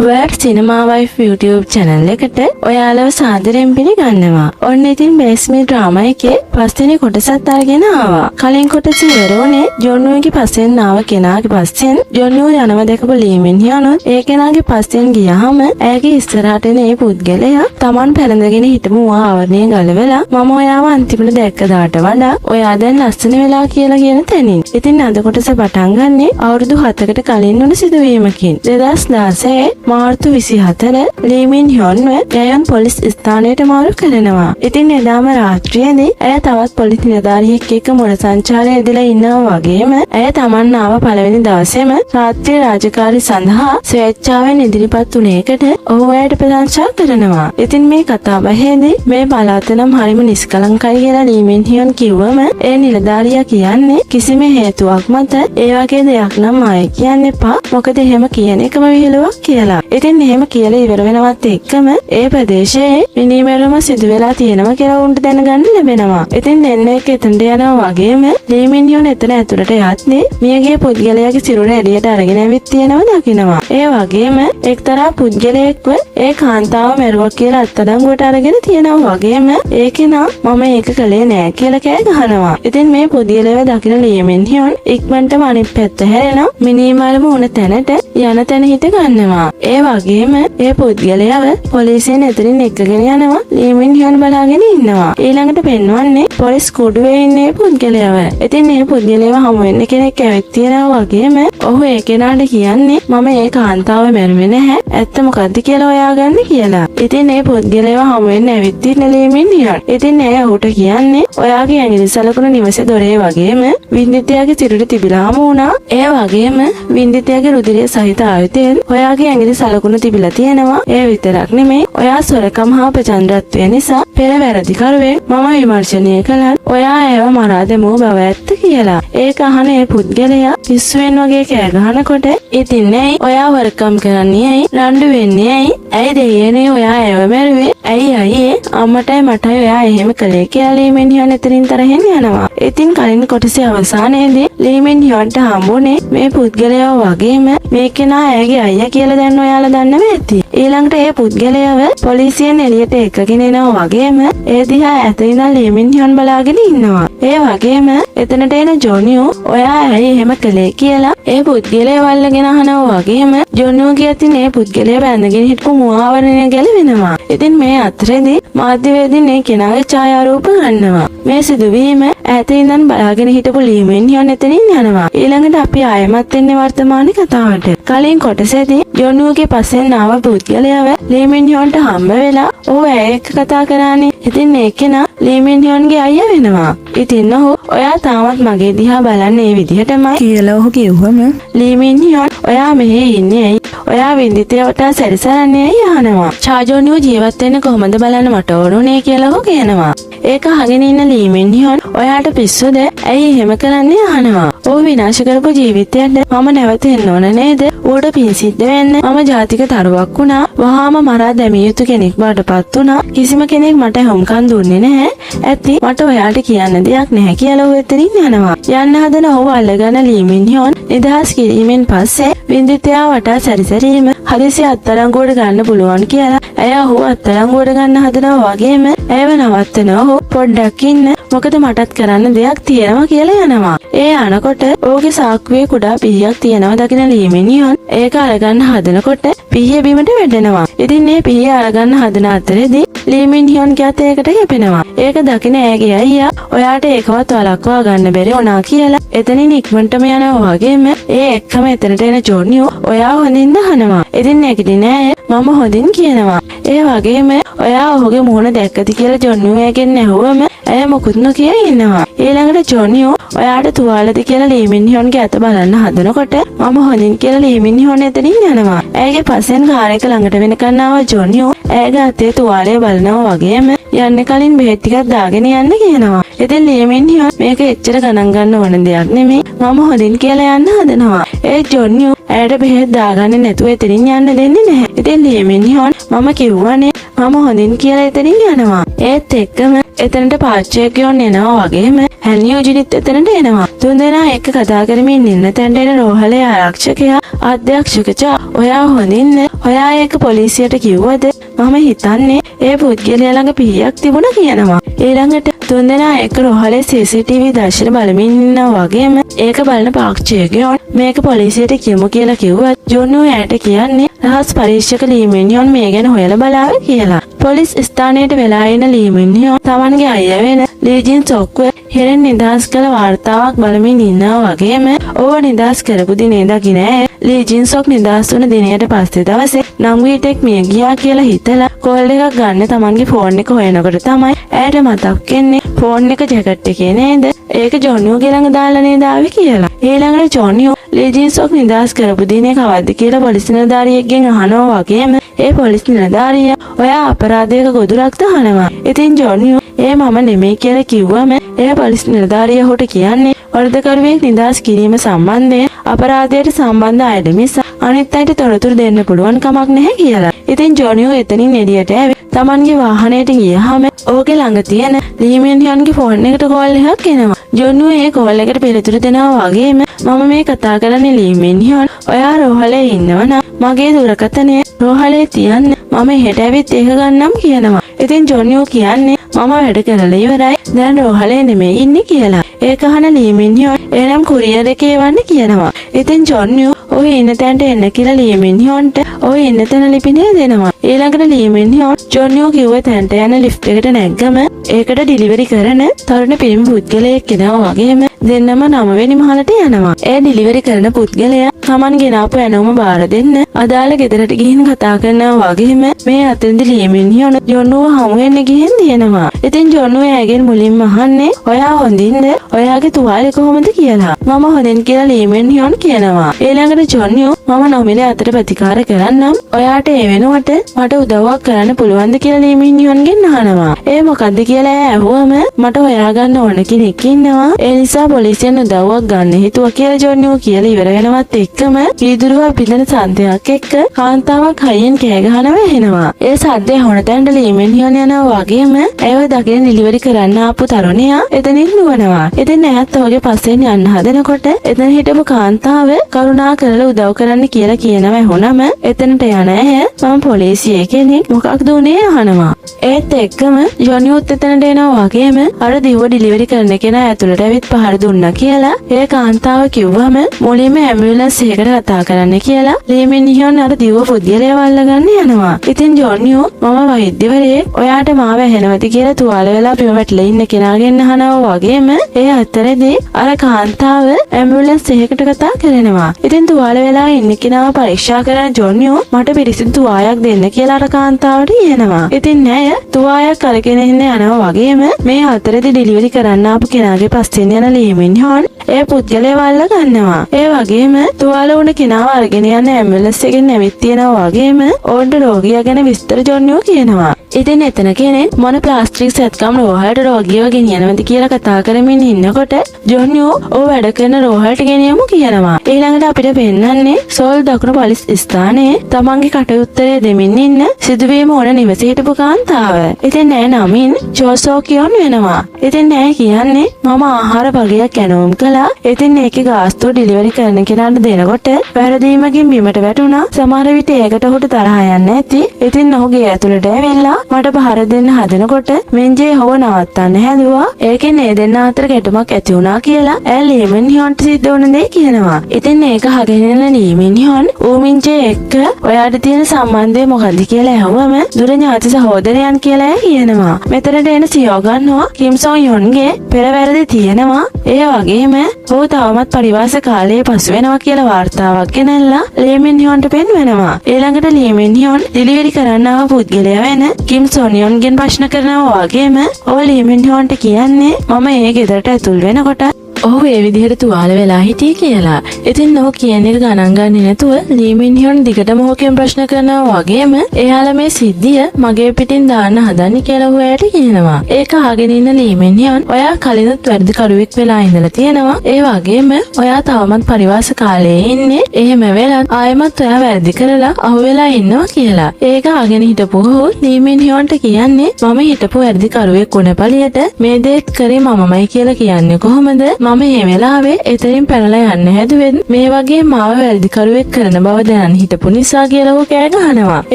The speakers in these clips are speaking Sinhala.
World Cinema Wife YouTube channel එකට ඔයාලව සාදරයෙන් පිළිගන්නවා. ඔන්න ඉතින් බේස්මී ඩ්‍රාමා එකේ පස්වෙනි කොටසත් අරගෙන ආවා. කලින් කොටස ඉවර වුණේ ජොන්නුගේ පස්සෙන් ආව කෙනාගේ පස්සෙන් ජොන්නු යනව දැකපු ලී මින් හියනොත් ඒ කෙනාගේ පස්සෙන් ගියාම ඇගේ ඉස්සරහට එන ඒ පුද්ගලයා Taman පැලඳගෙන හිටමු ආවරණය ගලවලා මම ඔයාව අන්තිමට දැක්කදාට වඩා ඔයා දැන් ලස්සන වෙලා කියලා කියන තැනින්. ඉතින් අද කොටස පටන් ගන්නේ අවුරුදු 7කට කලින් වුණ සිදුවීමකින්. 2016 මාර්තු 24 ලී මින් හියොන්ව යයන් පොලිස් ස්ථානයට මාරු කරනවා. ඉතින් එදාම රාත්‍රියේදී ඇය තවත් පොලිස් නිලධාරියෙක් එක්ක මොන සංචාරයේ යෙදලා ඉන්නවා වගේම ඇය Taman ආව පළවෙනි දවසේම රාත්‍රී රාජකාරී සඳහා ස්වේච්ඡාවෙන් ඉදිරිපත් වුණේකට ඔහු ඇයට ප්‍රශංසා කරනවා. ඉතින් මේ කතාබහේදී මේ පළාත නම් හරිම නිස්කලංකයි කියලා ලී මින් හියොන් කිව්වම ඒ නිලධාරියා කියන්නේ කිසිම හේතුවක් මත ඒ වගේ දෙයක් නම් ආයේ කියන්න එපා. මොකද එහෙම කියන එකම විහිළුවක් කියලා. ඉතින් එහෙම කියලා ඉවර වෙනවත් එක්කම ඒ ප්‍රදේශයේ මිනිමෙරුම සිදු වෙලා තියෙනවා කියලා උන්ට දැනගන්න ලැබෙනවා. ඉතින් දෙන්න එක එතනට යනවා වගේම ලී මින් හියොන් එතන ඇතුළට යද්දී මියගේ පුද්ගලයාගේ සිරුර එළියට අරගෙන ඇවිත් තියෙනවා දකිනවා. ඒ වගේම එක්තරා පුද්ගලයෙක්ව ඒ කාන්තාව මැරුවා කියලා අත්අඩංගුවට අරගෙන තියෙනවා වගේම ඒකේනා මම ඒක කළේ නෑ කියලා කෑ ගහනවා. ඉතින් මේ පුද්ගලයාව දකින ලී මින් හියොන් ඉක්මනටම අනිත් පැත්ත හැරෙනවා. මිනිමරම උන තැනට යන තැන හිට ගන්නවා. ඒ වගේම ඒ පුද්ගලයාව පොලිසියෙන් එතනින් එක්කගෙන යනවා. ලී මින් හියොන් බලාගෙන ඉන්නවා. ඊළඟට පෙන්වන්නේ පොලිස් කුඩුවේ ඉන්නේ පුද්ගලයාව. ඉතින් මේ පුද්ගලයාව හමු වෙන්න කෙනෙක් ඇවිත් තියෙනවා වගේම ඔහු ඒ කෙනාට කියන්නේ මම ඒ කාන්තාව මැරුවේ නැහැ. ඇත්ත මොකද්ද කියලා හොයාගන්න කියලා. ඉතින් මේ පුද්ගලයාව හමු වෙන්න ඇවිත් ඉන්න ලී මින් හියොන්. ඉතින් එය ඔහුට කියන්නේ ඔයාගේ ඇඟිලි සලකුණු නිවසේ දොරේ වගේම වින්දිතයාගේ සිරුර තිබිලාම වුණා. ඒ වගේම වින්දිතයාගේ රුධිරය සහිත ආයතයෙන් ඔයාගේ ඇඟිලි සලකුණු තිබිලා තියෙනවා. ඒ විතරක් නෙමෙයි ඔයා සොරකම් හා ප්‍රචණ්ඩත්වය නිසා පෙර වැරදිකරුවෙක් මම විමර්ශනය කළත් ඔයා ඒව මරා දැමූ බව ඇත්ත කියලා. ඒක අහන ඒ පුද්ගලයා පිස්සුවෙන් වගේ කෑ ගහනකොට ඉතින් ඇයි ඔයා වරකම් කරන්නේ ඇයි රණ්ඩු වෙන්නේ ඇයි දෙයනේ ඔයා ඒව මැරුවේ ඇයි අම්මටයි මටයි ඔයා එහෙම කළේ කියලා ලී මින් හියොන් එතනින් තරහෙන් යනවා. ඉතින් කලින් කොටසේ අවසානයේදී ලී මින් හියොන්ට හම්බුනේ මේ පුද්ගලයා වගේම මේ කෙනා ඇයගේ අයියා කියලා දැන් ඔයාලා දන්නව ඇති. ඊළඟට ඒ පුද්ගලයාව පොලිසියෙන් එළියට එක්කගෙන එනවා වගේම ඒ දිහා ඇතින්දන් ලී මින් හියොන් බලාගෙන ඉන්නවා. ඒ වගේම එතනට එන ජොනියෝ ඔයා ඇයි එහෙම කළේ කියලා ඒ පුද්ගලයා වල්ලගෙන අහනවා වගේම ජොනියෝ කියතින් ඒ පුද්ගලයා බැඳගෙන හිටපු මුවාවරණය ගැලවෙනවා. ඉතින් මේ අතරේදී මාධ්‍යවේදීන් මේ කෙනාගේ ඡායාරූප ගන්නවා. මේ සිදුවීම ඈතින්දන් බලාගෙන හිටපු ලී මින් හියොන් එතනින් යනවා. ඊළඟට අපි ආයෙමත් එන්නේ වර්තමාන කතාවට. කලින් කොටසේදී ජොනුගේ පස්සෙන් ආව පුද්ගලයාව ලී මින් හියොන්ට හම්බ වෙලා ඔහු ඇය එක්ක කතා කරානේ. ඉතින් ඒ කෙනා ලී මින් හියොන්ගේ අයියා වෙනවා. ඉතින් ඔහු ඔයා තාමත් මගේ දිහා බලන්නේ මේ විදිහටමයි කියලා ඔහු කිව්වම ලී මින් හියොන් ඔයා මෙහෙ ඉන්නේ ඇයි? ඔයා වින්දිතයට සැරිසරන්නේ ඇයි අහනවා. චාජොනියෝ ජීවත් වෙන්න කොහොමද බලන්න මට ඕනුනේ කියලා ඔහු කියනවා. ඒක අහගෙන ඉන්න ලී මින් හියොන් ඔයාට පිස්සුද? ඇයි එහෙම කරන්නේ අහනවා. ඔහු විනාශ කරපු ජීවිතයට මම නැවතෙන්න ඕන නේද? ඌට පින් සිද්ධ වෙන්න මම ජාතික තරුවක් වුණා. වහාම මරා දැමිය යුතු කෙනෙක් බවටපත් වුණා. කිසිම කෙනෙක් මට හොම්කම් දුන්නේ නැහැ. ඇති මට ඔයාට කියන්න දෙයක් නැහැ කියලා ඔහු එතනින් යනවා. යන්න හදන ඔහු අල්ලගන්න ලී මින් හියොන් නිදහස් කිරීමෙන් පස්සේ වින්දිතයා වටා සැරිසරීම හදිසි අත්අඩංගුවට ගන්න පුළුවන් කියලා ඇය ඔහු අත්අඩංගුවට ගන්න හදනවා වගේම ඇයව නවත්තන ඔහු පොඩ්ඩක් ඉන්න මොකද මටත් කරන්න දෙයක් තියෙනවා කියලා යනවා. ඒ අනකොට ඔහුගේ සාක්කුවේ කුඩා පිහියක් තියෙනවා දකින ලී මින් හියොන් ඒක අරගන්න හදනකොට පිහිය බිමට වැටෙනවා. ඉතින් මේ පිහිය අරගන්න හදන අතරේදී ලී මින් හියොන්ගේ අත ඒකට හැපෙනවා. ඒක දකින ඇගේ අයියා ඔයාට ඒකවත් වළක්වා ගන්න බැරි වුණා කියලා එතනින් ඉක්මනටම යනවා වගේම ඒ එක්කම එතනට එන ජොනියෝ ඔයා හොඳින් අහනවා. ඉතින් නැගිටින ඇය මම හොඳින් කියනවා. ඒ වගේම ඔයා ඔහුගේ මුහුණ දැක්කද කියලා ජොනියෝගෙන් ඇහුවම ඇය මොකුත් නොකිය ඉන්නවා. ඊළඟට ජොනියෝ ඔයාට තුවාලද කියලා ලී මින් හියොන්ගේ අත බලන්න හදනකොට මම හොඳින් කියලා ලී මින් හියොන් එතනින් යනවා. ඇයගේ පස්සෙන් කාර් එක ළඟට වෙනකන් ආව ජොනියෝ ඇයගේ අතේ තුවාලය බලනවා වගේම යන්න කලින් බෙහෙත් ටිකක් දාගෙන යන්න කියනවා. ඉතින් ලී මින් හියොන් මේක එච්චර ගණන් ගන්න ඕන දෙයක් නෙමෙයි. මම හොඳින් කියලා යන්න හදනවා. ඒ ජොනියෝ ඇයට බෙහෙත් දාගන්නේ නැතුව එතනින් යන්න දෙන්නේ නැහැ. ඉතින් ලී මින් හියොන් මම කිව්වනේ මම හොඳින් කියලා එතනින් යනවා. ඒත් එක්කම එතනට පාච්චයක් යොන් එනවා වගේම හැනියෝජිනිත් එතනට එනවා. තුන්දෙනා එක්ක කතා කරමින් ඉන්න තැනට එන රෝහලේ ආරක්ෂකයා අධ්‍යක්ෂකචා ඔයා හොඳින්ද? ඔයා ඒක පොලිසියට කිව්වද? මම හිතන්නේ ඒ පුද්ගලයා ළඟ පිහියක් තිබුණා කියනවා. ඊළඟට තුන්දෙනා එක්ක රෝහලේ CCTV දර්ශන බලමින් ඉන්නවා වගේම ඒක බලන පාක්ෂිකයෝ මේක පොලිසියට කියමු කියලා කිව්වත් ජොන්නු එයාට කියන්නේ රහස් පරීක්ෂක ලී මින්යොන් මේ ගැන හොයලා බලාවේ කියලා. පොලිස් ස්ථානයට වෙලා ඉන ලී මින්යොන් තමන්ගේ අයියා වෙන ලී ජින් සොක්ව හෙරෙන් නිදහස් කළ වාර්තාවක් බලමින් ඉන්නවා වගේම ඕව නිදහස් කරපු දිනේ දකින්න ලී ජින් සොක් නිදහස් වුණ දිනයට පස්සේ දවසේ නංගුවිටෙක් මිය ගියා කියලා හිතලා කෝල් එකක් ගන්න තමන්ගේ ෆෝන් එක හොයනකොට තමයි ඇයට මතක් වෙන්නේ ෆෝන් එක ජැකට් එකේ නේද? ඒක ජොන්නියෝගේ ළඟ දාලා නේද ආවේ කියලා. ඊළඟට ජොන්නියෝ ලී ජින් සොක් නිදහස් කරපු දිනේ කවද්ද කියලා පොලිස් නිලධාරියෙක්ගෙන් අහනවා වගේම ඒ පොලිස් නිලධාරියා ඔයා අපරාධයක ගොදුරක්ද අහනවා. ඉතින් ජොන්නියෝ ඒ මම නෙමෙයි කියලා කිව්වම ඒ පොලිස් නිලධාරියා හොට කියන්නේ වරදකරුවෙක් නිදහස් කිරීම සම්බන්ධයෙන් අපරාධයට සම්බන්ධ අයට මිස අනිත් අයට තොරතුරු දෙන්න පුළුවන් කමක් නැහැ කියලා. ඉතින් ජොන්නියෝ එතනින් එළියට ඇවිත් තමන්ගේ වාහනයට ගියාම ඕගේ ළඟ තියෙන ලී මින්යොන්ගේ ෆෝන් එකට කෝල් එකක් එනවා. ජොන්නියෝ ඒ කෝල් එකට පිළිතුරු දෙනවා වගේම මම මේ කතා කරන්නේ ලී මින්යොන්. ඔයා රෝහලේ ඉන්නවනම් මගේ දුරකථනය රෝහලේ තියන්න මම හෙට ඇවිත් ඒක ගන්නම් කියනවා. ඉතින් ජොන්නියෝ කියන්නේ මම වැඩ කරලා ඉවරයි දැන් රෝහලේ නෙමෙයි ඉන්නේ කියලා. ඒක අහන ලී මින්යොන් එනම් කුරියර් එකේ එවන්න කියනවා. ඉතින් ජොන්නියෝ ඔය ඉන්න තැනට එන්න කියලා ලී මින්යොන්ට ඔය ඉන්න තැන ලිපිනේ දෙනවා. ඊළඟට ලී මින්යොන් ජොන්නියෝ කිව්ව තැනට යන ලිෆ්ට් එකට නැග්ගම ඒකට ඩිලිවරි කරන තරුණ පිරිමි පුද්ගලයෙක් එනවා වගේම දෙන්නම 9 වෙනි මහලට යනවා. ඒ ඩිලිවරි කරන පුද්ගලයා තමන් ගෙනාපු ඇණවුම බාර දෙන්න අදාළ ගෙදරට ගිහින් කතා කරනවා වගේම මේ අතෙන්දි ලී මින්යොන් ජොන්නුව හමු වෙන්න ගිහින් දෙනවා. ඉතින් ජොන්නුව එයාගෙන් මුලින්ම අහන්නේ ඔයා හොඳින්ද? ඔයාගේ තුවාලේ කොහොමද කියලා. මම හොඳින් කියලා ලී මින්යොන් කියනවා. ඊළඟට ජොන්නියෝ මම නොමිලේ අතට ප්‍රතිකාර කරන්නම්. ඔයාට ඒ වෙනුවට මට උදව්වක් කරන්න පුළුවන්ද කියලා ලී මින්යොන්ගෙන් අහනවා. ඒ මොකද්ද කියලා ඇහුවම මට හොයාගන්න ඕන කෙනෙක් ඉන්නවා. ඒ නිසා පොලිසියෙන් උදව්වක් ගන්න හිතුවා කියලා ජොන්නියෝ කියලා ඉවර වෙනවත් එක්කම වීදුරුවක් බිඳෙන සද්දයක් එක්ක කාන්තාවක් හයියෙන් කෑ ගහනවා ඇහෙනවා. ඒ සද්දේ හොන තැනට ලී මින්යොන් යනවා වගේම ඒව දකින ඩිලිවරි කරන්න ආපු තරුණයා එතනින් දුවනවා. ඉතින් ඇයත් ඔහුගේ පස්සෙන් යන්න හදනකොට එතන හිටපු කාන්තාව කරුණා කරලා උදව් කරන්න කියලා කියනවා. ඇහුනම එතනට යන ඇය මම පොලිසියේ කෙනෙක් මොකක්ද උනේ අහනවා. ඒත් එක්කම ජොන්නියෝත් එතනට එනවා වගේම අර දිව ඩිලිවරි කරන කෙනා ඇතුළට ඇවිත් පහර දුන්නා කියලා ඒ කාන්තාව කිව්වම මුලින්ම ඇම්බියුලන්ස් එකකට කතා කරන්න කියලා ලී මින්යොන් අර දිව පුද්ගලයා වල්ලගන්න යනවා. ඉතින් ජොන්නියෝ මම වෛද්‍යවරයෙක් ඔයාට මාව ඇහෙනවද කියලා තුවාල වෙලා බිම වැටලා ඉන්න කෙනාගෙන් අහනවා වගේම ඒ අතරදී අර කාන්තාව ඇම්බියුලන්ස් එකකට කතා කරනවා. ඉතින් තුවාල වෙලා ඉන්න කෙනාව පරීක්ෂා කරන ජොන්නියෝ මට පිරිසිදු තුවායක් දෙන්න කියලා අර කාන්තාවට කියනවා. ඉතින් ඇය තුවායක් අරගෙන යනවා වගේම මේ අතරදී ඩිලිවරි කරන්න ආපු කෙනාගේ පස්සෙන් යන ලී මින්යොන් ඒ පුද්ගලයා වල්ල ගන්නවා. ඒ වගේම තුවාල වුණ කෙනාව අරගෙන යන ඇම්බියුලන්ස් එකෙන් ඇවිත් තියෙනවා වගේම ඕන්ට රෝගියා ගැන විස්තර ජොන්නියෝ කියනවා. ඉතින් එතන කෙනෙක් මොන ප්ලාස්ටික් සැත්කම් රෝහලට රෝගියව ගෙනියනවද කියලා කතා කරමින් ඉන්නකොට ජොන්නියෝ ඕ වැඩ කරන රෝහලට ගෙනියමු කියනවා. ඊළඟට අපිට පෙන්නන්නේ සෝල් දකුණු පොලිස් ස්ථානයේ තමන්ගේ කටයුත්තේ දෙමින් ඉන්න සිදුවීම ඕන නිවසේ හිටපු කාන්තාව. ඉතින් ඇය නමින් චෝසෝ කියෝන් වෙනවා. ඉතින් ඇය කියන්නේ මම ආහාර වගයක් ඇනවුම් කළා. ඉතින් ඒකේ ගාස්තුව ඩිලිවරි කරන කෙනාට දෙනකොට වැරදීමකින් බිමට වැටුණා. සමහර විට ඒකට ඔහුට තරහ යන්නේ නැති. ඉතින් ඔහුගේ ඇතුළට ඇවිල්ලා මට පහර දෙන්න හදනකොට මෙන්ජේ හොව නවත්තන්න හැදුවා. ඒකෙන් ඒ දෙන්න අතර ගැටුමක් ඇති වුණා කියලා ඇය ලී මින්යොන්ට සිද්ධ වුණ දේ කියනවා. ඉතින් ඒක අහගෙන ඉන්න ලී මින්යොන් ඌ මින්ජේ එක්ක ඔයාට තියෙන සම්බන්ධය මොකද්ද කියලා ඇහුවම දුර ඥාති සහෝදරයන් කියලා ඇය කියනවා. මෙතනට එන සියෝ ගන්නවා කිම් සොන් යොන්ගේ පෙරවැරදි තියෙනවා. ඒ වගේම ඔහු තවමත් පරිවාස කාලයේ පසු වෙනවා කියලා වාර්තාවක් ගෙනල්ලා ලී මින්යොන්ට පෙන්වනවා. ඊළඟට ලී මින්යොන් ඩිලිවරි කරන්න ආව පුද්ගලයා වෙන කිම් සොන් යොන්ගෙන් ප්‍රශ්න කරනවා වගේම ඔය ලී මින්යොන්ට කියන්නේ මම ඒ ගෙදරට ඇතුල් වෙනකොට ඔහු ඒ විදිහට තුවාල වෙලා හිටියේ කියලා. ඉතින් ඔහු කියන එක ගණන් ගන්නේ නැතුව ලී මින් හ්යොන් දිගටම ඔහුගෙන් ප්‍රශ්න කරනවා වගේම එයාලා මේ සිද්ධිය මගේ පිටින් දාන්න හදන්නේ කියලා ඔහු එයාට කියනවා. ඒක අහගෙන ඉන්න ලී මින් හ්යොන් ඔයා කලිනුත් වැරදි කරුවෙක් වෙලා ඉඳලා තියෙනවා. ඒ වගේම ඔයා තවමත් පරිවාස කාලයේ ඉන්නේ. එහෙම වෙලත් ආයෙමත් ඔයා වැරදි කරලා අහුවෙලා ඉන්නවා කියලා. ඒක අහගෙන හිටපු ඔහු ලී මින් හ්යොන්ට කියන්නේ මම හිටපු වැරදි කරුවෙක් වුණ පළියට මේ දේ කරේ මමමයි කියලා කියන්නේ කොහොමද? මම මේ වෙලාවේ එතනින් පැනලා යන්න හැදුවෙත් මේ වගේ මාව වැරදි කරුවෙක් කරන බව දැනන් හිටපු නිසා කියලා ඔහු කෑ ගහනවා.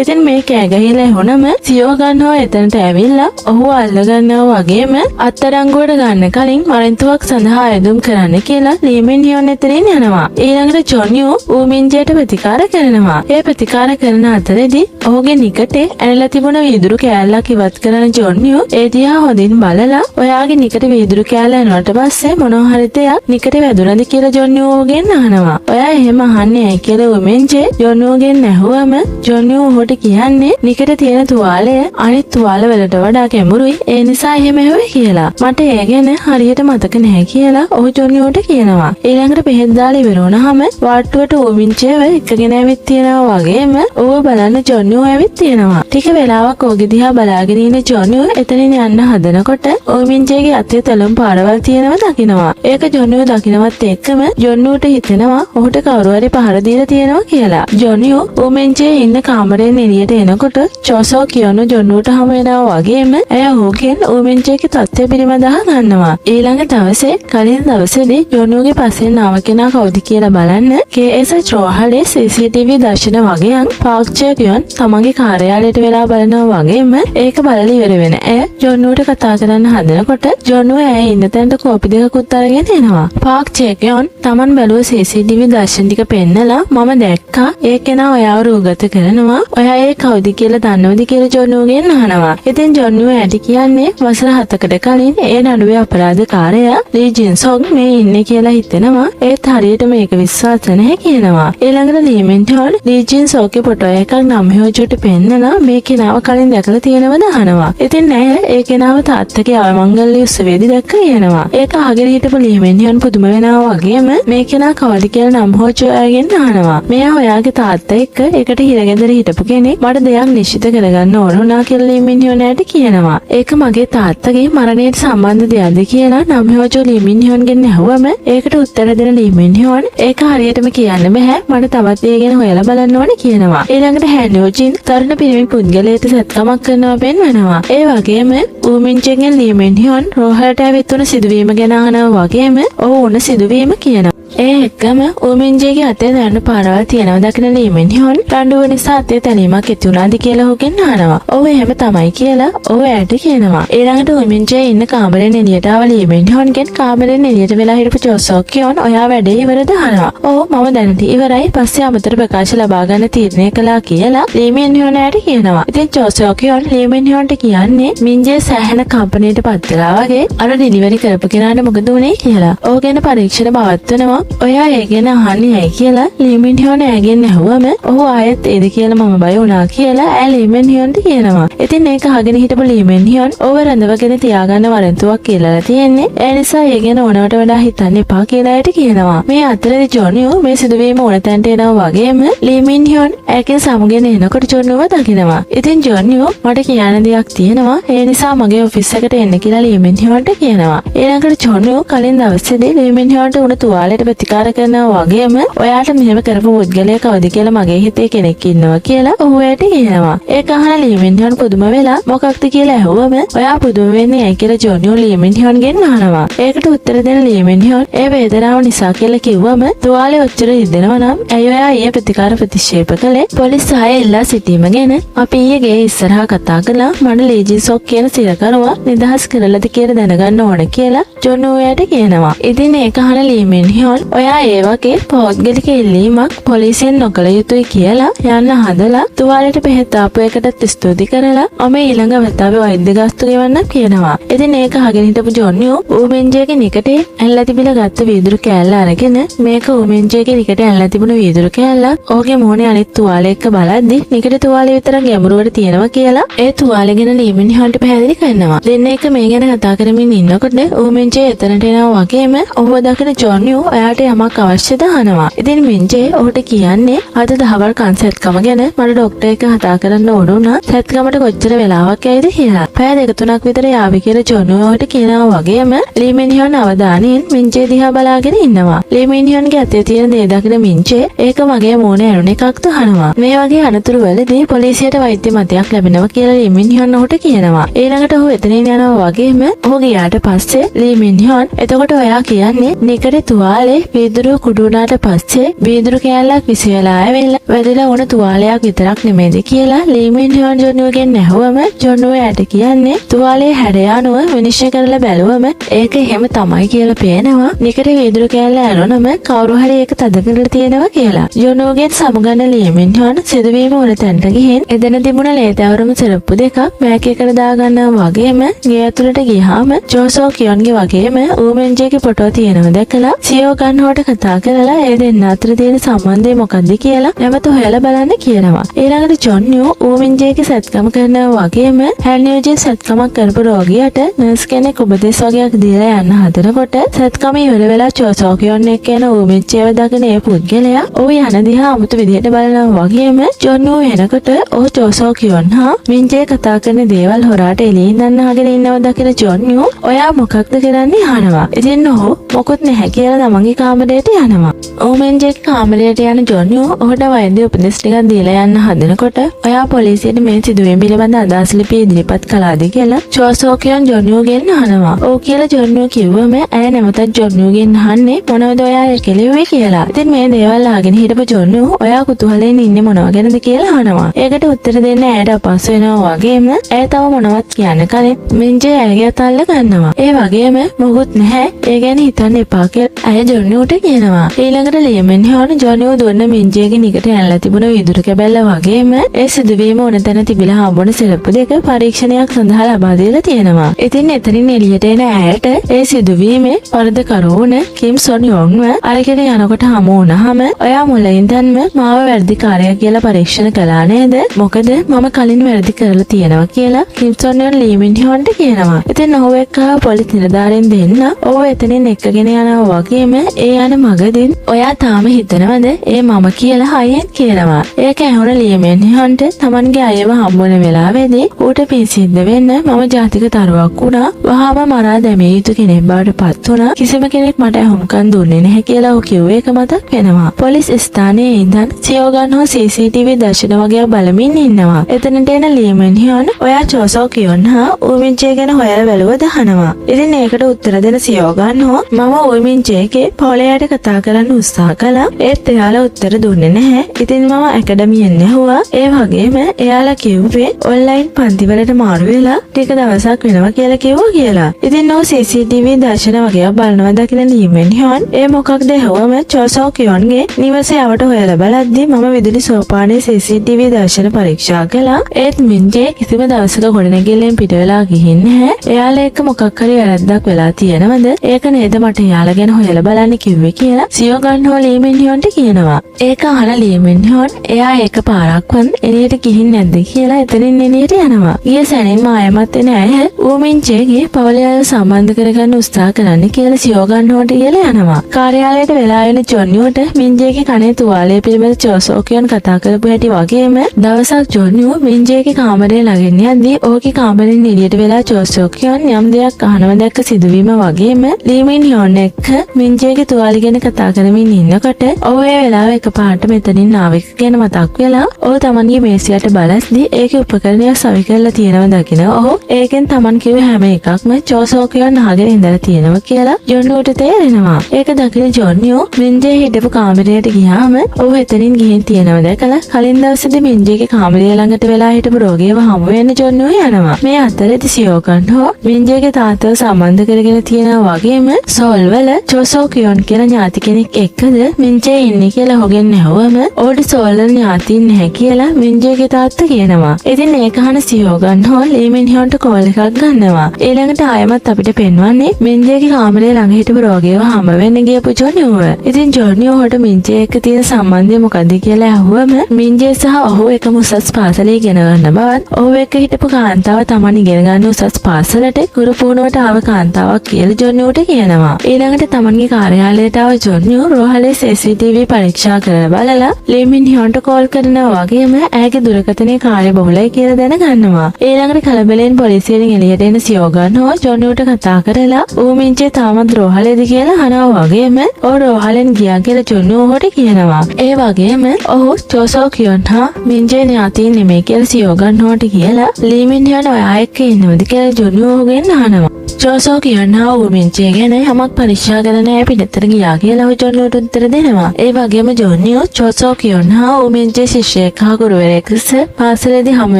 ඉතින් මේ කෑ ගහලා එහොනම සියෝ ගන්නවා එතනට ඇවිල්ලා ඔහු අල්ල ගන්නවා වගේම අත්අඩංගුවට ගන්න කලින් මරණතුවක් සඳහා ආයුධම් කරන්න කියලා ලී මින් හ්යොන් එතනින් යනවා. ඊළඟට ජොන්යෝ ඌ මින්ජයට ප්‍රතිකාර කරනවා. ඒ ප්‍රතිකාර කරන අතරේදී ඔහුගේ නිකටේ ඇනලා තිබුණ වීදුරු කෑල්ලක් ඉවත් කරන ජොන්යෝ ඒ දිහා හොඳින් බලලා ඔයාගේ නිකට වීදුරු කෑල්ල එනවට පස්සේ මොනවා හරි දෙයක් නිකට වැදුනද කියලා ජොන්යෝ ඔහුගෙන් අහනවා. ඔයා එහෙම අහන්නේ ඇයි කියලා ඌ මින්ජේ ජොන්යෝගෙන් ඇහුවම ජොන්යෝ ඔහුට කියන්නේ නිකට තියෙන තුවාලය අනිත් තුවාල වලට වඩා ගැඹුරුයි ඒ නිසා එහෙම ඇහුවේ කියලා. මට ඒ ගැන හරියට මතක නැහැ කියලා ඔහු ජොන්යෝට කියනවා. ඊළඟට බෙහෙත් දාලා ඉවර වුණාම වාට්ටුවට ඌ මින්ජේව එක්කගෙන ඇවිත් තියෙනවා වගේම ඌව බලන්න ජොන්යෝ ඇවිත් තියෙනවා. ටික වෙලාවක් ඔහුගේ දිහා බලාගෙන ඉන්න ජොන්යෝ එතනින් යන්න හදනකොට ඌ මින්ජේගේ අතේ තලම් පාරවල් තියෙනව දකිනවා. ඒක ජොන්යෝ දකිනවත් එක්කම ජොන්යෝට හිතෙනවා ඔහුට කවුරු හරි පහර දීලා තියෙනවා කියලා. ජොන්යෝ ඌ මින්ජේ ඉන්න කාමරයෙන් එළියට එනකොට චෝසෝ කියනු ජොන්යෝට හමු වෙනවා වගේම ඇය ඔහුගෙන් ඌ මින්ජේගේ තත්ත්වය පිළිබඳව ගන්නවා. ඊළඟ දවසේ කලින් දවසේදී ජොන්යෝගේ පස්සෙන් ආව කෙනා කවුද කියලා බලන්න KS රෝහලේ CCTV දර්ශන වගේක් පාක් චේකියන් තමන්ගේ කාර්යාලයට වෙලා බලනවා වගේම ඒක බලලා ඉවර වෙන ඇය ජොන්යෝට කතා කරන්න හදනකොට ජොන්යෝ ඇය ඉන්න තැනට කෝපි දෙකකුත් අරගෙන එනවා. පාක් චේකියන් තමන් බැලුව CCTV දර්ශන ටික පෙන්නලා මම දැක්කා ඒ කෙනා ඔයාව රූගත කරනවා. ඔයා ඒ කවුද කියලා දන්නවද කියලා ජොන්යෝගෙන් අහනවා. ඉතින් ජොන්යෝ ඇට කියන්නේ වසර 7කට කලින් ඒ නඩුවේ අපරාධකාරයා ලී ජින්සොන් මේ ඉන්නේ කියලා හිතෙනවා. ඒත් හරියට මේක විශ්වාස නැහැ කියනවා. ඊළඟට ලී මින් හ්යොන් ලී ජින්සොන්ගේ ෆොටෝ එකක් නම් හොජුට පෙන්නලා මේ කෙනාව කලින් දැකලා තියෙනවද අහනවා. ඉතින් ඇය ඒ කෙනාව තාත්තගේ අවමංගල්‍ය උත්සවයේදී දැක්ක කියනවා. ඒක අහගෙන හිටපු ලී මින් හ්යොන් පුදුම වෙනවා වගේම මේ කෙනා කවුද කියලා නම් හොජු ඇගෙන් අහනවා. මෙයා ඔයාගේ තාත්තා එක්ක එකට හිරගෙදර හිටපු කෙනෙක්. මට දෙයක් නිශ්චිත කරගන්න ඕන වුණා කියලා ලී මින් හ්යොන් ඇයට කියනවා. ඒක මගේ තාත්තගේ මරණයට සම්බන්ධ දෙයක්ද කියලා නම් හොජු ලී මින් හ්යොන්ගෙන් ඇහුවම ඒකට උත්තර දෙන ලී මින් හ්යොන් ඒක හරියටම කියන්න බෑ. මට තවත් ඒ ගැන හොයලා බලන්න ඕනේ කියනවා. ඊළඟට හැන්යෝජින් තරුණ පිරිමි පුද්ගලයාට සත්කමක් කරනවා පෙන්වනවා. ඒ වගේම ඌ මින්ජෙන්ගෙන් ලී මින් හ්යොන් රෝහලට ඇවිත් වුණ සිදුවීම ගැන අහනවා වගේම ඔහු වුණ සිදුවීම කියනවා. ඒ එක්කම ඌ මින්ජේගේ අතේ දැනුණු පාරවල් තියෙනවා දකින ලී මින් හ්යොන් රණ්ඩුව නිසා අතේ තැලීමක් ඇති වුණාද කියලා ඔහුගෙන් අහනවා. ඔව් එහෙම තමයි කියලා ඔහු ඇයට කියනවා. ඊළඟට ඌ මින්ජේ ඉන්න කාමරෙන් එළියට ආව ලී මින් හ්යොන්ගෙන් කාමරෙන් එළියට වෙලා හිටපු චෝසෝ කියොන් ඔයා වැඩේ ඉවරද අහනවා. ඔව් මම දැනට ඉවරයි. පස්සේ අමතර ප්‍රකාශ ලබා ගන්න තීරණය කළා කියලා ලී මින් හ්යොන් ඇයට කියනවා. ඉතින් චෝසෝ කියොන් ලී මින් හ්යොන්ට කියන්නේ මින්ජේ සෑහෙන කම්පැනිට පත් වෙලා වගේ අර ඩිලිවරි කරපු කෙනාට මොකද උනේ කියලා. ඔහු ගැන පරීක්ෂණ පවත්වනවා. ඔයා ඒ ගැන අහන්නේ ඇයි කියලා ලී මින් හ්යොන් ඇගෙන් ඇහුවම ඔහු ආයෙත් ඒද කියලා මම බය වුණා කියලා ඇය ලී මින් හ්යොන්ට කියනවා. ඉතින් ඒක අහගෙන හිටපු ලී මින් හ්යොන් ඔහුව රඳවගෙන තියාගන්න වරන්තුවක් කියලා තියෙන්නේ. ඒ නිසා ඒ ගැන ඕනවට වඩා හිතන්න එපා කියලා ඇයට කියනවා. මේ අතරේ ජොන්යෝ මේ සිදුවීම ඕන තැනට එනවා වගේම ලී මින් හ්යොන් ඇයගෙන් සමුගෙන එනකොට ජොන්යෝව දකිනවා. ඉතින් ජොන්යෝ මට කියන්න දෙයක් තියෙනවා. ඒ නිසා මගේ ඔෆිස් එකට එන්න කියලා ලී මින් හ්යොන්ට කියනවා. ඊළඟට ජොන්යෝ කලින් දවසේදී ලී මින් හ්යොන්ට උණු තුවාලයට ප්‍රතිකාර කරනවා වගේම ඔයාට මෙහෙම කරපු පුද්ගලයා කවුද කියලා මගේ හිතේ කෙනෙක් ඉන්නවා කියලා ඔහු ඇයට කියනවා. ඒක අහන ලී මින් හ්යොන් පුදුම වෙලා මොකක්ද කියලා ඇහුවම ඔයා පුදුම වෙන්නේ ඇයි කියලා ජොන්යෝ ලී මින් හ්යොන්ගෙන් අහනවා. ඒකට උත්තර දෙන ලී මින් හ්යොන් ඒ වේදනාව නිසා කියලා කිව්වම තුවාලේ ඔච්චර ඉදෙනවා නම් ඇයි ඔයා ඊයේ ප්‍රතිකාර ප්‍රතික්ෂේප කළේ? පොලිස් සහාය ඉල්ලා සිටීම ගැන අපි ඊයේ ගේ ඉස්සරහා කතා කළා. මට ලී ජින්සොක් කියන සිරකරුවා නිදහස් කරලාද කියලා දැනගන්න ඕන කියලා ජොන්යෝ ඇයට කියනවා. ඉතින් ඒක අහන ලී මින් හ්යොන් ඔයා ඒ වගේ පෞද්ගලික ඉල්ලීමක් පොලිසියෙන් නොකළ යුතුයි කියලා යන්න හදලා තුවාලෙට බෙහෙත් ආපු එකටත් ස්තුති කරලා මම ඊළඟ වතාවේ වෛද්‍ය ගාස්තු ගෙවන්න කියනවා. ඉතින් ඒක අහගෙන හිටපු ජොන්නියෝ ඌමෙන්ජේගේ නිකටේ ඇල්ල තිබිලා ගත්ත වීදුරු කෑල්ල අරගෙන මේක ඌමෙන්ජේගේ නිකට ඇල්ල තිබුණු වීදුරු කෑල්ල ඕගේ මොහොනේ අනිත් තුවාලේ එක්ක බලද්දි නිකට තුවාලේ විතරක් ගැඹුරුවට තියෙනවා කියලා ඒ තුවාලේ ගැන ලීමින්හාන්ට පැහැදිලි කරනවා. දෙන්න එක මේ ගැන කතා කරමින් ඉන්නකොට ඌමෙන්ජේ එතනට එනවා වගේම ඔහුව දකින ජොන්නියෝ ඔයාට යමක් අවශ්‍යද අහනවා. ඉතින් මෙන්ජේ ඔහුට කියන්නේ අද දහවල් කන්සර්ට්කම ගැන මට ડોක්ටර් එක කතා කරන්න ඕන වුණා. සැත්කමට කොච්චර වෙලාවක් ඇයිද කියලා. පැය දෙක තුනක් විතර යාවි කියලා ජොන්නියෝ ඔහුට කියනවා වගේම ලීමින්හාන් අවධානයෙන් මෙන්ජේ දිහා බලාගෙන ඉන්නවා. ලීමින්හාන්ගේ අතේ තියෙන දේ දකින මෙන්ජේ ඒක මගේ මෝනේ ඇරුණ එකක්ද අහනවා. මේ වගේ අනතුරු වලදී පොලිසියට වෛද්‍ය මතයක් ලැබෙනවා කියලා ලීමින්හාන් ඔහුට කියනවා. ඊළඟට ඔහු එතනින් යනවා වගේම ඔහු ගියාට පස්සේ ලීමින්හාන් එතකොට ඔයා කියන්නේ නිකඩේ තුවාලේ වීදුරු කුඩු වුණාට පස්සේ වීදුරු කෑල්ලක් විසි වෙලා ආවෙලා වැදිලා වුණ තුවාලයක් විතරක් නෙමෙයිද කියලා ලීමින්හාන් ජොන්නියෝගෙන් ඇහුවම ජොන්නියෝ යාට කියන්නේ තුවාලේ හැඩය අනුව විනිශ්චය කරලා බැලුවම ඒක එහෙම තමයි කියලා පේනවා. නිකඩේ වීදුරු කෑල්ල ඇරුණම කවුරු හරි ඒක තද කරලා තියෙනවා කියලා. ජොන්නියෝගෙන් සමුගන්න ලීමින්හාන් සිදුවීම වල තැනට ගිහින් එදෙන තිබුණ ලේතවරුම සරප්පු දෙකක් බෑග් එකට දාගන්නවා වගේම ගේ ඇතුළට ගියාම ජෝසෝ කියන්ගේ වගේම ඌමෙන්ජේගේ ෆොටෝ තියෙනවා දැකලා සියෝ ගන්නවට කතා කරලා ඒ දෙන්න අතර තියෙන සම්බන්ධය මොකක්ද කියලා නැවත හොයලා බලන්න කියනවා. ඊළඟට ජොන්නියෝ ඌමෙන්ජේගේ සත්කම කරනවා වගේම හැල්නියෝජේ සත්කමක් කරපු රෝගියාට නර්ස් කෙනෙක් උපදෙස් වගේක් දීලා යන්න හදනකොට සත්කම ඉවර වෙලා ජෝසෝ කියන් එක්ක යන ඌමෙන්ජේව දකින ඒ පුද්ගලයා ඔහු යන දිහා අමුතු විදිහට බලනවා වගේම ජොන්නියෝ වෙනකොට ඔහු ජෝසෝ කියන් හා මින්ජේ කතා කරන දේවල් හොරාට එළියෙන් දන්න අහගෙන ඉන්නව දකින ජොන්නියෝ ඔයා මොකක්ද කරන්නේ අහනවා. ඉතින් ඔහු මොකුත් නැහැ කියලා තමන්ගේ කාමරයට යනවා. ඌමෙන්ජේගේ කාමරයට යන ජොන්නියෝ ඔහුට වෛද්‍ය උපදෙස් ටිකක් දීලා යන්න හදනකොට ඔයා පොලිසියට මේ සිදුවීම පිළිබඳ අදහස් ලිපි ඉදිරිපත් කළාද කියලා ජෝසෝ කියන් ජොන්නියෝගෙන් අහනවා. ඔව් කියලා ජොන්නියෝ කිව්වම ඇය නැවතත් ජොන්නියෝගෙන් අහන්නේ මොනවද ඔයා කෙලෙව්වේ කියලා. ඉතින් මේ දේවල් අහගෙන හිටපු ජොන්නියෝ ඔයා කුතුහලයෙන් ඉන්නේ මොනවා ගැනද කියලා අහනවා. ඒකට උත්තර දෙන්න ඇයට අපහසු වෙනවා වගේම ඇය තව මොනවත් කියන්න කලින් මින්ජේ ඇයගේ අතල්ල ගන්නවා. ඒ වගේම මොකුත් නැහැ ඒ ගැන හිතන්න එපා කියලා ඇය ජොන්නියෝට කියනවා. ඊළඟට ලීමින්හාන් ජොන්නියෝ දුන්න මින්ජේගේ නිකට ඇල්ල තිබුණ වීදුරු කැබැල්ල වගේම ඒ සිදුවීම ඕන තැන තිබිලා හම්බුන සෙලප්පු දෙක පරීක්ෂණයක් සඳහා ලබා දීලා තියෙනවා. ඉතින් එතනින් එළියට එන ඇයට ඒ සිදුවීමේ වරදකරුවන කිම් සොන් යොන්ව අරගෙන යනකොට හමු වුණාම ඔයා මුලින්දන්ම මාව වැරදිකාරයා කියලා පරීක්ෂණ කළා නේද? මොකද මම කලින් වැරදි කරලා තියෙනවා කියලා කිම් සොන් යොන් ලීමින්හාන්ට කියනවා. ඉතින් ඔහු එක්ක පොලිස් නිලධාරීන් දෙන්න ඔහු එතනින් එක්කගෙන යනවා වගේම ඒ යන මගදීන් ඔයා තාම හිතනවද ඒ මම කියලා හයියෙන් කියනවා. ඒක ඇහුණ ලීමින්හාන්ට තමන්ගේ අයව හම්බුන වෙලාවේදී ඌට පිසිද්ද වෙන්න මම ජාතික තරුවක් වුණා. වහාම මරා දැමිය යුතු කෙනෙක් බවට පත් වුණා. කිසිම කෙනෙක් මට අහුම්කම් දුන්නේ නැහැ කියලා ඔහු කිව්වේ එක මතක් වෙනවා. පොලිස් ස්ථානයේ ඉඳන් සියෝගන් හෝ CCTV දර්ශන වගේ බලමින් ඉන්නවා. එතනට එන ලීමින්හාන් ඔයා ජෝසෝ කියන් හා ඌමින්ජේ ගැන හොයලා බැලුවද අහනවා. ඉතින් ඒකට උත්තර දෙන සියෝගන් හෝ මම ඌමින්ජේගේ පොලයට කතා කරන්න උත්සාහ කළා. ඒත් එයාලා උත්තර දුන්නේ නැහැ. ඉතින් මම ඇකඩමියෙන් ඇහුවා. ඒ වගේම එයාලා කිව්වේ ඔන්ලයින් පන්තිවලට මාරු වෙලා ටික දවසක් වෙනවා කියලා කිව්වා කියලා. ඉතින් ඔහු CCTV දර්ශන වගේ බලනවා දකින ලීමින්හාන් ඒ මොකක්ද ඇහුවම ජෝසෝ කියන්ගේ නිවසේ අවට හොයලා බලද්දි මම විදුලි සෝපානයේ CCTV දර්ශන පරීක්ෂා කළා. ඒත් මින්ජේ කිසිම දවසක ගොඩනැගිල්ලෙන් පිට වෙලා ගිහින් නැහැ. එයාලා එක්ක මොකක් හරි වැරද්දක් වෙලා තියෙනවද? ඒක නේද මට එයාලා ගැන හොයලා බලන්න කිව්වේ කියලා සියෝගන් හෝ ලීමින්හාන්ට කියනවා. ඒක අහන ලීමින්හාන් එයා ඒක පාරක්වත් එළියට ගිහින් නැද්ද කියලා එතනින් එළියට යනවා. ගිය සැනින්ම ආයමත් එන ඇය ඌමින්ජේගේ පවුලේ අය සම්බන්ධ කරගන්න උත්සාහ කරන්න කියලා සියෝගන් හොට කියලා යනවා. කාර්යාලයට වෙලා එන ජොන්නියෝට මින්ජේගේ කනේ තුවාලය පිළිබඳ ජෝසෝ කියන් කතා කරපු හැටි වගේම දවසක් ජොන්නියෝ මින්ජේගේ කාමරේ ළඟින් යද්දී ඔහුගේ කාමරෙන් එළියට වෙලා ජෝසෝ කියන් යම් දෙයක් අහනවා දැක්ක සිදුවීම වගේම ලීමින්හාන් එක්ක මින්ජේගේ තුවාලය ගැන කතා කරමින් ඉන්නකොට ඔහු ඒ වෙලාව එකපාරට මෙතනින් ආවෙක් ගැන මතක් වෙලා ඔහු තමන්ගේ මේසයට බලද්දී ඒකේ උපකරණයක් සවි කරලා තියෙනවා දකින ඔහු ඒකෙන් තමන් කිව්ව හැම එකක්ම ජෝසෝ කියන් අහගෙන ඉඳලා තියෙනවා කියලා ජොන්නියට තේරෙනවා. ඒක දකින ජොන්නියෝ මින්ජේ හිටපු කාමරයට ගියාම ඔහු එතනින් ගිහින් තියෙනවා දැකලා කලින් දවසේදී මින්ජේගේ කාමරය ළඟට වෙලා හිටපු රෝගියව හමු වෙන ජොන්නියෝ යනවා. මේ අතරේදී සියෝගන් හෝ මින්ජේගේ තාත්තව සම්බන්ධ කරගෙන තියෙනවා වගේම සෝල් වල ජෝසෝ කියොන් කියලා ඥාති කෙනෙක් එක්කද මින්ජේ ඉන්නේ කියලා හොගෙන් ඇහුවම ඕඩි සෝල්ලර් ඥාතියින් නැහැ කියලා මින්ජේගේ තාත්තා කියනවා. ඉතින් ඒක අහන සියෝගන් හෝ ලී මින් හියොන්ට කෝල් එකක් ගන්නවා. ඊළඟට ආයමත් අපිට පෙන්වන්නේ මින්ජේගේ කාමරේ ළඟ හිටපු රෝගියව හම්බ වෙන්න ගියපු ජොනියව. ඉතින් ජොනියෝට මින්ජේ එක්ක තියෙන සම්බන්ධය මොකද්ද කියලා අහුවම මින්ජේ සහ ඔහු එකම උසස් පාසලේ ඉගෙන ගන්න බවත් ඔහු එක්ක හිටපු කාන්තාව තමන් ඉගෙන ගන්න උසස් පාසලට ගුරු පුහුණුවට ආව කාන්තාවක් කියලා ජොනියෝට කියනවා. ඊළඟට තමන්ගේ කාර්යාලයට ආව ජොනියෝ රෝහලේ CCTV පරීක්ෂා කරලා බලලා ලී මින් හියොන්ට කෝල් කරනවා වගේම ඇගේ දුරකථනයේ කාර්යබහුලයි කියලා දැනගන්නවා. ඊළඟට කලබලෙන් පොලිසියෙන් එළියට එන සියෝගන් හෝ ජොනියෝට කතා කරලා ඌ මින්ජේ තාමත් රෝහලේද කියලා අහනවා වගේම ඔහු රෝහලෙන් ගියා කියලා ජොනියෝට කියනවා. ඒ වගේම ඔහු චෝසෝ කියොන් හා මින්ජේ ඥාතීන් නෙමෙයි කියලා සියෝගන් හෝට කියලා ලී මින් හියොන් ඔයා එක්ක ඉන්නවද කියලා ජොනියෝගෙන් අහනවා. චෝසෝ කියන්න ඌ මින්ජේ ගැන යමක් පරීක්ෂා කරන්න නැහැ පිටතට ගියා කියලා ජොනියෝට උත්තර දෙනවා. ඒ වගේම ජොනියෝ චෝසෝ කියන්න ඌ මින්ජේ ශිෂ්‍යයෙක් හා ගුරුවරයෙක් පාසලේදී හමු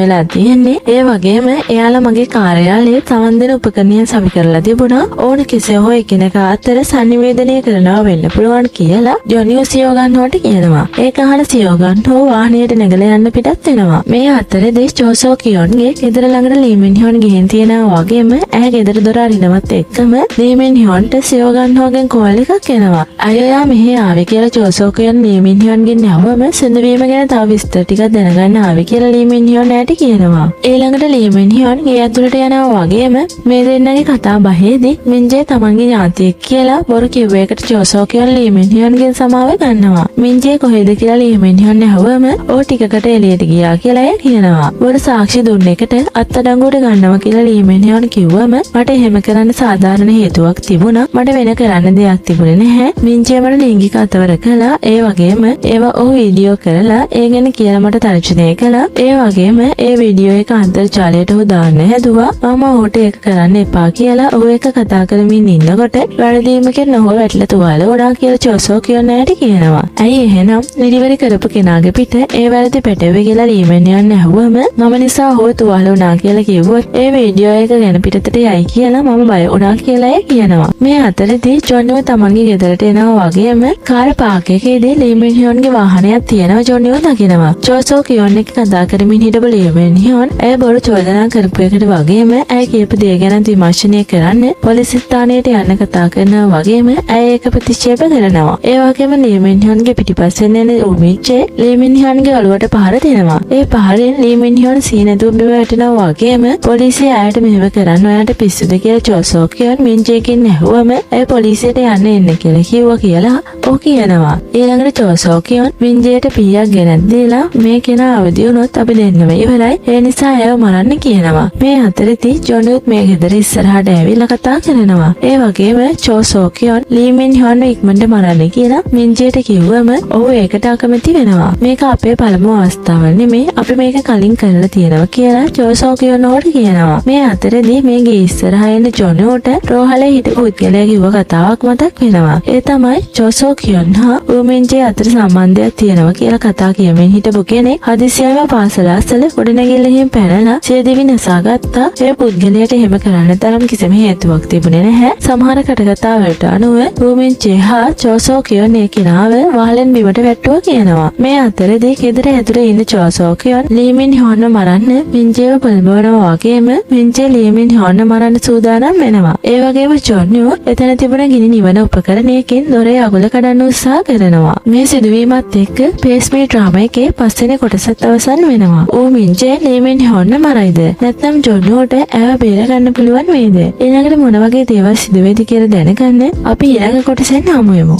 වෙලා තියෙන්නේ. ඒ වගේම එයාලා මගේ කාර්යාලයේ සමන් දෙන උපකරණයන් සවි කරලා තිබුණා. ඕන කෙසේ හෝ එකිනෙක අතර සංනිවේදනය කරනවා වෙන්න පුළුවන් කියලා ජොනියෝ සියෝගන් හොට කියනවා. ඒක අහන සියෝගන් හෝ වාහනයට නැගලා යන්න පිටත් වෙනවා. මේ අතරදී චෝසෝ කියොන්ගේ ගෙදර ළඟට ලී මින් හියොන් ගිහින් තියෙනවා වගේම ඇය ගෙදර දොර අරිනවත් එක්කම ලී මින් හියොන්ට සියෝගන් හෝගෙන් කෝල් එකක් එනවා. අයියා මෙහි ආවේ කියලා චෝසෝ කියොන් ලී මින් හියොන්ගෙන් අහුවම සුන්දරවීම ගැන තව විස්තර ටිකක් දැනගන්න ආවේ කියලා ලී මින් හියොන් ඇයට කියනවා. ඊළඟට ලී මින් හියොන් ගේ ඇතුළට යනවා වගේම මේ දෙන්නගේ කතා බහේදී මින්ජේ තමන්ගේ ඥාතියෙක් කියලා බොරු කිව්ව එකට චෝසෝ කියොන් ලී මින් හියොන්ගෙන් සමාව ගන්නවා. මින්ජේ කොහෙද කියලා ලී මින් හියොන් ඇහුවම ඕ ටිකකට එළියට ගියා කියලා ඇය කියනවා. බොරු සාක්ෂි දුන්න එකට අත්අඩංගුවට ගන්නවා කියලා ලී මින් හියොන් කිව්වම මට එහෙම කරන්න සාධාරණ හේතුවක් තිබුණා. මට වෙන කරන්න දෙයක් තිබුණේ නැහැ. මින්ජේ මට ලිංගික අතවර කළා. ඒ වගේම ඒවා ඔහු වීඩියෝ කරලා ඒ ගැන කියලා මට තර්ජනය කළා. ඒ වගේම ඒ වීඩියෝ එක අන්තර්ජාලයට ඔහු දාන්න හැදුවා. මම ඔහුට ඒක කරන්න එපා කියලා ඔහු එක කතා කරමින් ඉන්නකොට වැරදීමකින් ඔහු වැටලා තුවාල වුණා කියලා චෝසෝ කියොන් ඇයට කියනවා. ඇයි එහෙනම් නිරිවරි කරපු කෙනාගේ පිට ඒ වැරදි පැටවෙ කියලා ලී මින් හියොන් ඇහුවම මම නිසා ඔහු තුවාල වුණා කියලා කිව්වොත් ඒ වීඩියෝ එක ගැන පිටතට යයි කියලා මම බය වුණා කියලා ඇය කියනවා. මේ අතරදී ජොනියෝ තමන්ගේ ගෙදරට එනවා වගේම කාර් පාක් එකේදී ලී මින් හියොන්ගේ වාහනයක් තියෙනවා ජොනියෝ දකිනවා. චෝසෝ කියොන් එක්ක කතා කරමින් හිටපු ලී මින් හියොන් ඇය බොරු චෝදනා කරපු එකට වගේම ඇය කියපු දේ ගැන විමර්ශනය කරන්න පොලිස් ස්ථානයට යන්න කතා කරනවා වගේම ඇය ඒක ප්‍රතික්ෂේප කරනවා. ඒ වගේම ලී මින් හියොන්ගේ පිටිපස්සෙන් එන ඌ මින්ජේ ලී මින් හියොන්ගේ ඔළුවට පහර දෙනවා. ඒ පහරෙන් ලී මින් හියොන් සීනතුම් බිම වැටෙනවා වගේම පොලිසිය ඇයට මෙහෙම කරන්න ඔයාට පිස්සුද කියලා චෝසෝ කියොන් මින්ජේකින් ඇහුවම ඇය පොලිසියට යන්න එන්න කියලා කිව්වා කියලා ඔහු කියනවා. ඊළඟට චෝසෝ කියොන් මින්ජේට පීයක් ගෙනත් දීලා මේ කෙනා අවදි වුණොත් අපි දෙන්නම ඉවරයි. ඒ නිසා ඇයව මරන්න කියනවා. මේ අතරදී ජොනියොත් මේ ගෙදර ඉස්සරහට ඇවිල්ලා කතා කරනවා. ඒ වගේම චෝසෝ කියොන් ලී මින් හියොන්ව ඉක්මනට මරන්න කියලා මින්ජේට කිව්වම ඔහු ඒකට අකමැති වෙනවා. මේක අපේ පළමු අවස්ථාව නෙමෙයි අපි මේක කලින් කරලා තියෙනවා කියලා චෝසෝ කියොන් ඔහුට කියනවා. මේ අතරදී මේ ගේ ඉස්සරහා එන ජොනියෝට රෝහලේ හිටපු පුද්ගලයා කිව්ව කතාවක් මතක් වෙනවා. ඒ තමයි චෝසෝ කියොන් හා ඌ මින්ජේ අතර සම්බන්ධයක් තියෙනවා කියලා කතා කියමින් හිටපු කෙනෙක් හදිසියෙම පාසල අසල ගොඩනැගිල්ලකින් පැනලා සියදිවි නසාගත්තා. ඒ පුද්ගලයාට එහෙම කරන්න තරම් කිසිම හේතුවක් තිබුණේ නැහැ. සමහර කටකතා වලට අනුව ඌ මින්ජේ හා චෝසෝ කියොන් ඒ කෙනාව වහලෙන් බිමට වැට්ටුවා කියනවා. මේ අතරදී ගෙදර ඇතුලේ ඉන්න චෝසෝ කියොන් ලී මින් හියොන්ව මරන්න මින්ජේව පොළඹවනවා වගේම මින්ජේ ලී මින් හියොන්ව මරන්න සූදානම් වෙනවා. ඒ වගේම ජොනියෝ එතන තිබුණ ගිනි නිවන උපකරණයකින් දොරේ අගුල කඩන්න උත්සාහ කරනවා. මේ සිදුවීමත් එක්ක පේස්මී ඩ්‍රාමා එකේ පස්වෙනි කොටසත් අවසන් වෙනවා. ඌ මින්ජේ ලී මින් හියොන්ව මරයිද නැත්නම් ජොනියෝට ඇව බේර ගන්න පුළුවන් වේද? ඊළඟට මොන වගේ දේවල් සිදු වෙයිද කියලා දැනගන්න අපි ඊළඟ කොටසෙන් හමු වෙමු.